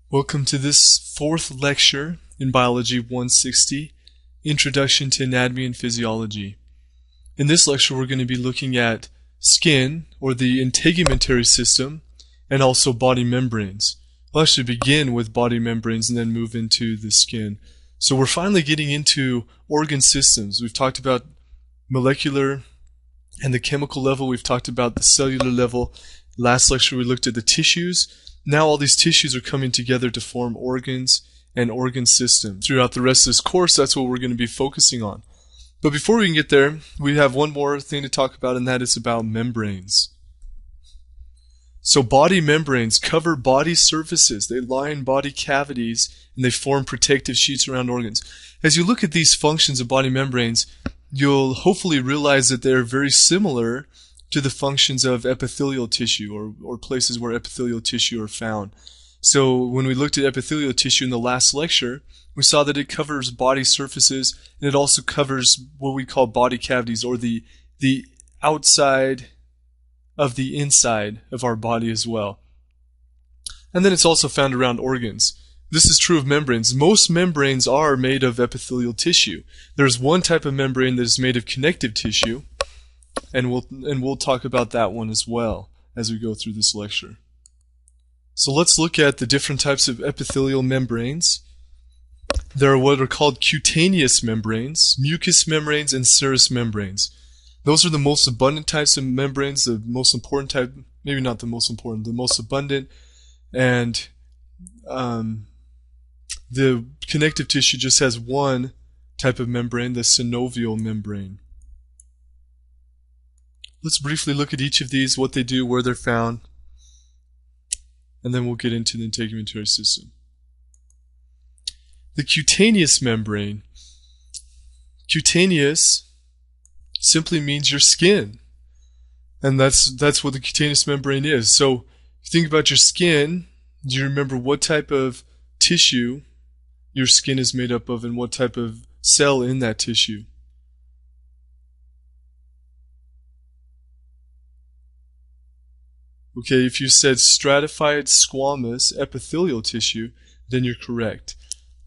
Welcome to this fourth lecture in Biology 160, Introduction to Anatomy and Physiology. In this lecture we're going to be looking at skin, or the integumentary system, and also body membranes. We'll actually begin with body membranes and then move into the skin. So we're finally getting into organ systems. We've talked about molecular and the chemical level. We've talked about the cellular level. Last lecture we looked at the tissues. Now all these tissues are coming together to form organs and organ systems. Throughout the rest of this course, that's what we're going to be focusing on. But before we can get there, we have one more thing to talk about, and that is about membranes. So body membranes cover body surfaces. They line body cavities, and they form protective sheets around organs. As you look at these functions of body membranes, you'll hopefully realize that they're very similar to the functions of epithelial tissue, or places where epithelial tissue are found. So when we looked at epithelial tissue in the last lecture, we saw that it covers body surfaces, and it also covers what we call body cavities, or the outside of the inside of our body as well. And then it's also found around organs. This is true of membranes. Most membranes are made of epithelial tissue. There's one type of membrane that is made of connective tissue, and we'll talk about that one as well as we go through this lecture. So let's look at the different types of epithelial membranes. There are what are called cutaneous membranes, mucous membranes, and serous membranes. Those are the most abundant types of membranes, the most important type, maybe not the most important, the most abundant, and the connective tissue just has one type of membrane, the synovial membrane. Let's briefly look at each of these, what they do, where they're found, and then we'll get into the integumentary system. The cutaneous membrane. Cutaneous simply means your skin, and that's what the cutaneous membrane is. So if you think about your skin, do you remember what type of tissue your skin is made up of and what type of cell in that tissue? Okay, if you said stratified squamous epithelial tissue, then you're correct.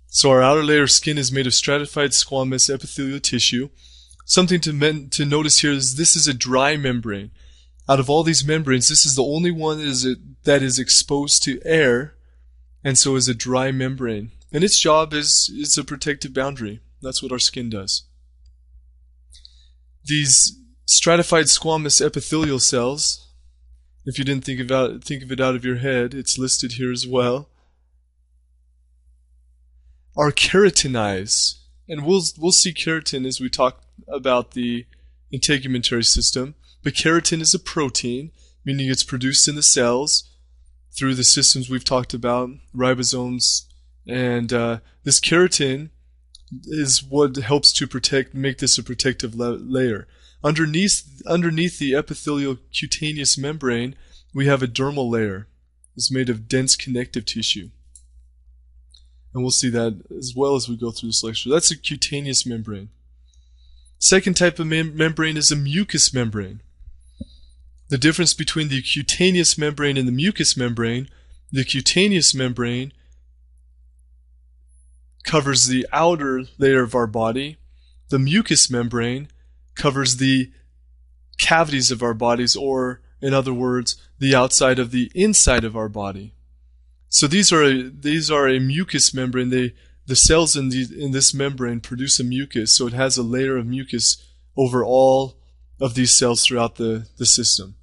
So our outer layer of skin is made of stratified squamous epithelial tissue. Something to notice here is this is a dry membrane. Out of all these membranes, this is the only one that is exposed to air, and so is a dry membrane. And its job is a protective boundary. That's what our skin does. These stratified squamous epithelial cells, if you didn't think of it out of your head, it's listed here as well, are keratinized. And we'll see keratin as we talk about the integumentary system. But keratin is a protein, meaning it's produced in the cells through the systems we've talked about, ribosomes, and this keratin is what helps to make this a protective layer. Underneath the epithelial cutaneous membrane, we have a dermal layer. It's made of dense connective tissue. And we'll see that as well as we go through this lecture. That's a cutaneous membrane. Second type of membrane is a mucous membrane. The difference between the cutaneous membrane and the mucous membrane, the cutaneous membrane covers the outer layer of our body. The mucous membrane covers the cavities of our bodies, or in other words, the outside of the inside of our body. So these are a mucous membrane. The cells in this membrane produce a mucus, so it has a layer of mucus over all of these cells throughout the system.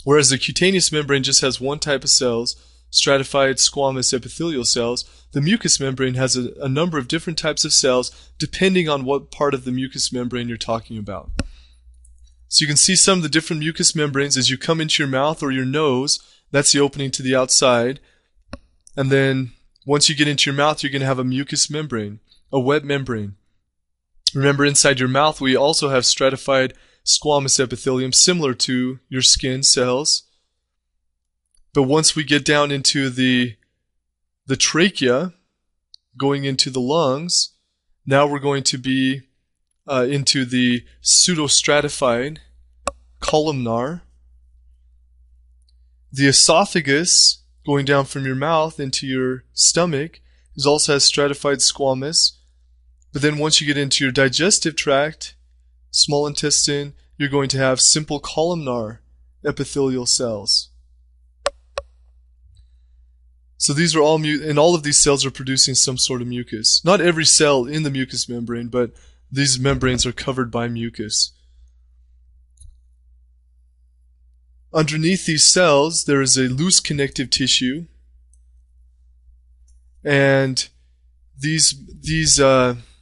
Whereas the cutaneous membrane just has one type of cells, stratified squamous epithelial cells. The mucous membrane has a number of different types of cells depending on what part of the mucous membrane you're talking about. So you can see some of the different mucous membranes as you come into your mouth or your nose. That's the opening to the outside. And then once you get into your mouth, you're going to have a mucous membrane, a wet membrane. Remember, inside your mouth, we also have stratified squamous epithelium similar to your skin cells. But once we get down into the trachea, going into the lungs. Now we're going to be into the pseudostratified columnar. The esophagus, going down from your mouth into your stomach, also has stratified squamous. But then once you get into your digestive tract, small intestine, you're going to have simple columnar epithelial cells. So these are all and all of these cells are producing some sort of mucus. Not every cell in the mucous membrane, but these membranes are covered by mucus. Underneath these cells, there is a loose connective tissue, and these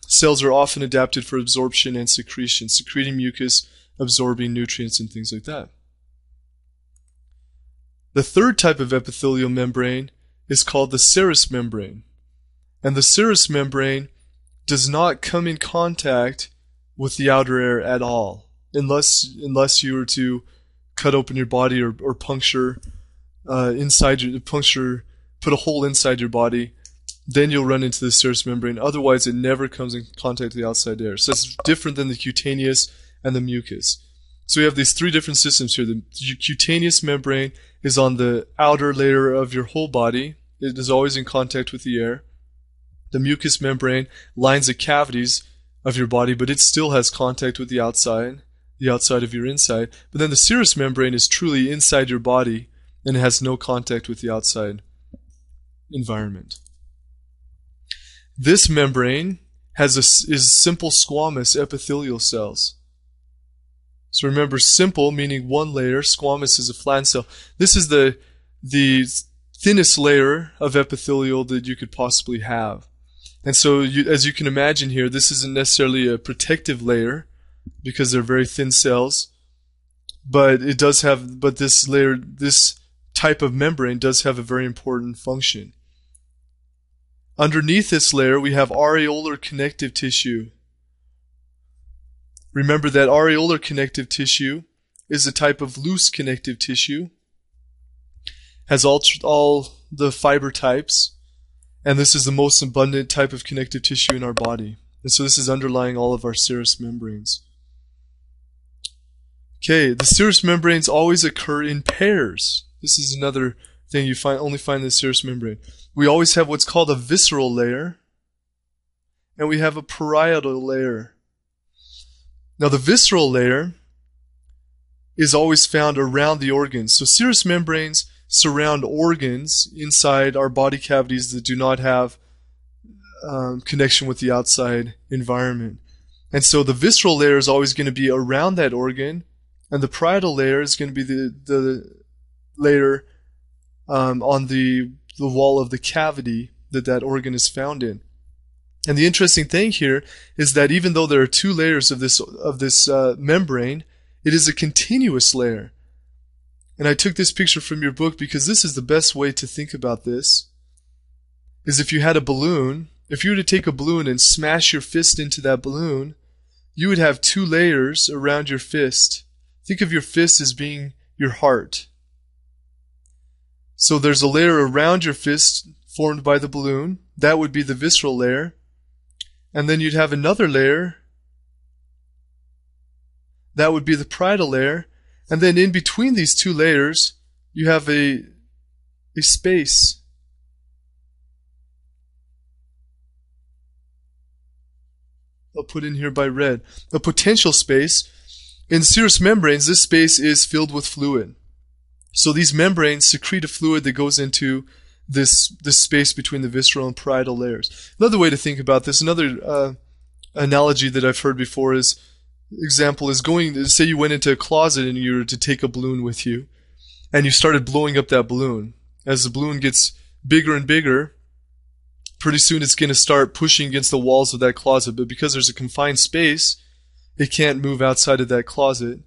cells are often adapted for absorption and secretion, secreting mucus, absorbing nutrients, and things like that. The third type of epithelial membrane is called the serous membrane. And the serous membrane does not come in contact with the outer air at all, unless you were to cut open your body or puncture put a hole inside your body. Then you'll run into the serous membrane. Otherwise, it never comes in contact with the outside air. So it's different than the cutaneous and the mucous. So we have these three different systems here. The cutaneous membrane is on the outer layer of your whole body. It is always in contact with the air. The mucous membrane lines the cavities of your body, but it still has contact with the outside of your inside. But then the serous membrane is truly inside your body, and it has no contact with the outside environment. This membrane is simple squamous epithelial cells. So remember, simple meaning one layer, squamous is a flattened cell. This is the thinnest layer of epithelial that you could possibly have. And so as you can imagine here, this isn't necessarily a protective layer because they're very thin cells, but this type of membrane does have a very important function. Underneath this layer, we have areolar connective tissue. Remember that areolar connective tissue is a type of loose connective tissue, has all the fiber types, and this is the most abundant type of connective tissue in our body. And so this is underlying all of our serous membranes. Okay, the serous membranes always occur in pairs. This is another thing you only find in the serous membrane. We always have what's called a visceral layer, and we have a parietal layer. Now the visceral layer is always found around the organs. So serous membranes surround organs inside our body cavities that do not have connection with the outside environment. And so the visceral layer is always going to be around that organ, and the parietal layer is going to be the layer on the wall of the cavity that organ is found in. And the interesting thing here is that even though there are two layers of this membrane, it is a continuous layer. And I took this picture from your book because this is the best way to think about this. Is if you had a balloon, if you were to take a balloon and smash your fist into that balloon, you would have two layers around your fist. Think of your fist as being your heart. So there's a layer around your fist formed by the balloon. That would be the visceral layer. And then you'd have another layer. That would be the parietal layer. And then in between these two layers, you have a space. I'll put in here by red. A potential space. In serous membranes, this space is filled with fluid. So these membranes secrete a fluid that goes into this space between the visceral and parietal layers. Another way to think about this, another analogy that I've heard before is, example is say you went into a closet and you were to take a balloon with you, and you started blowing up that balloon. As the balloon gets bigger and bigger, pretty soon it's going to start pushing against the walls of that closet, but because there's a confined space, it can't move outside of that closet.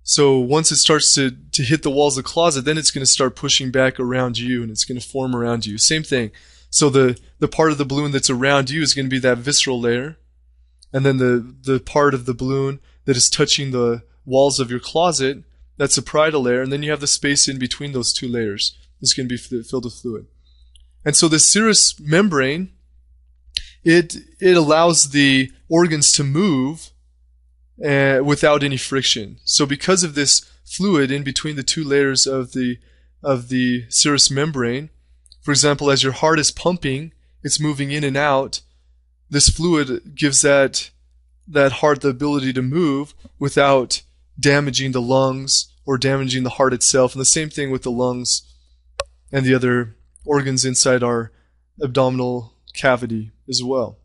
So once it starts to hit the walls of the closet, then it's going to start pushing back around you, and it's going to form around you. Same thing. So the part of the balloon that's around you is going to be that visceral layer. And then the part of the balloon that is touching the walls of your closet, that's the parietal layer. And then you have the space in between those two layers. It's going to be filled with fluid. And so the serous membrane it allows the organs to move without any friction. So because of this fluid in between the two layers of the serous membrane, for example, as your heart is pumping, it's moving in and out. This fluid gives that heart the ability to move without damaging the lungs or damaging the heart itself. And the same thing with the lungs and the other organs inside our abdominal cavity as well.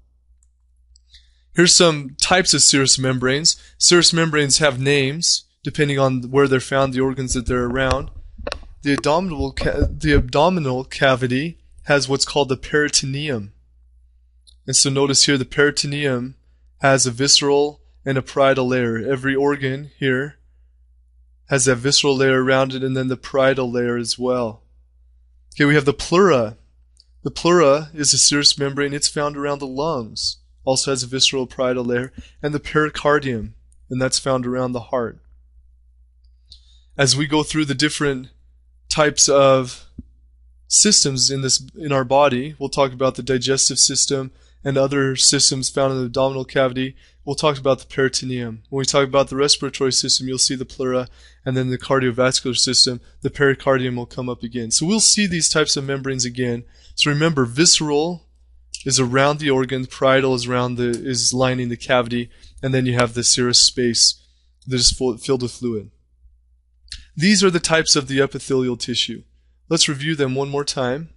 Here's some types of serous membranes. Serous membranes have names depending on where they're found, the organs that they're around. The abdominal cavity has what's called the peritoneum. And so notice here the peritoneum has a visceral and a parietal layer. Every organ here has that visceral layer around it and then the parietal layer as well. Okay, we have the pleura. The pleura is a serous membrane. It's found around the lungs. Also has a visceral parietal layer. And the pericardium, and that's found around the heart. As we go through the different types of systems in our body, we'll talk about the digestive system and other systems found in the abdominal cavity. We'll talk about the peritoneum. When we talk about the respiratory system, you'll see the pleura, and then the cardiovascular system, the pericardium will come up again. So we'll see these types of membranes again. So remember, visceral is around the organ, parietal is lining the cavity, and then you have the serous space that is filled with fluid. These are the types of the epithelial tissue. Let's review them one more time.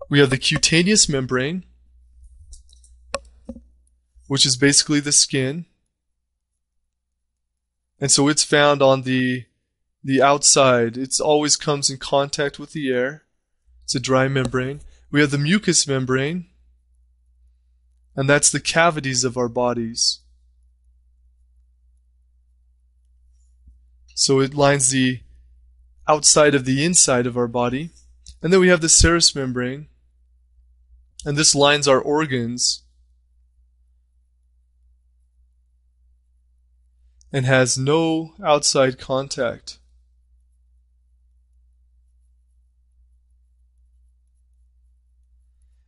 We have the cutaneous membrane, which is basically the skin. And so it's found on the outside. It always comes in contact with the air. It's a dry membrane. We have the mucous membrane, and that's the cavities of our bodies. So it lines the outside of the inside of our body. And then we have the serous membrane, and this lines our organs and has no outside contact.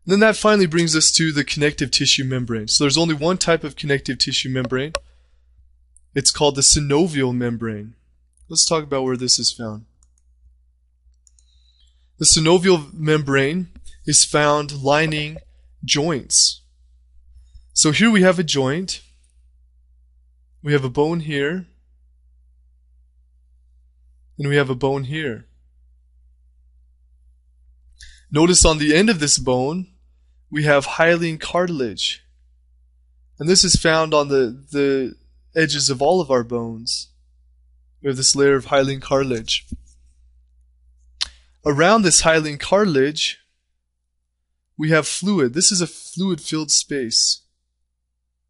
And then that finally brings us to the connective tissue membrane. So there's only one type of connective tissue membrane. It's called the synovial membrane. Let's talk about where this is found. The synovial membrane is found lining joints. So here we have a joint. We have a bone here. And we have a bone here. Notice on the end of this bone, we have hyaline cartilage. And this is found on the edges of all of our bones. We have this layer of hyaline cartilage. Around this hyaline cartilage, we have fluid. This is a fluid-filled space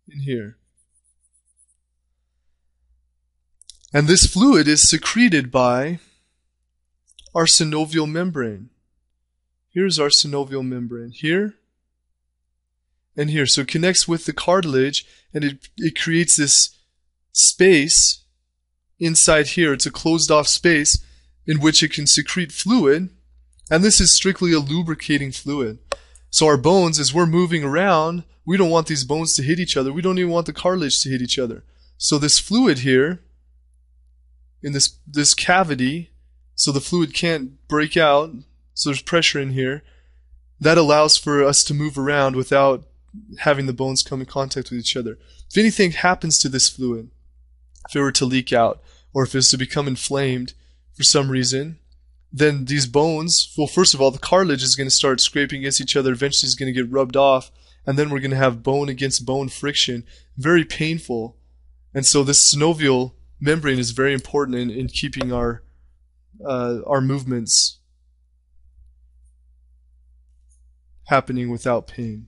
in here. And this fluid is secreted by our synovial membrane. Here's our synovial membrane. Here and here. So it connects with the cartilage, and it creates this space inside here. It's a closed off space in which it can secrete fluid, and this is strictly a lubricating fluid. So our bones, as we're moving around, we don't want these bones to hit each other. We don't even want the cartilage to hit each other. So this fluid here, in this cavity, so the fluid can't break out, so there's pressure in here, that allows for us to move around without having the bones come in contact with each other. If anything happens to this fluid, if it were to leak out, or if it was to become inflamed for some reason, then these bones, well, first of all, the cartilage is going to start scraping against each other. Eventually it's going to get rubbed off, and then we're going to have bone against bone friction. Very painful. And so this synovial membrane is very important in keeping our movements happening without pain.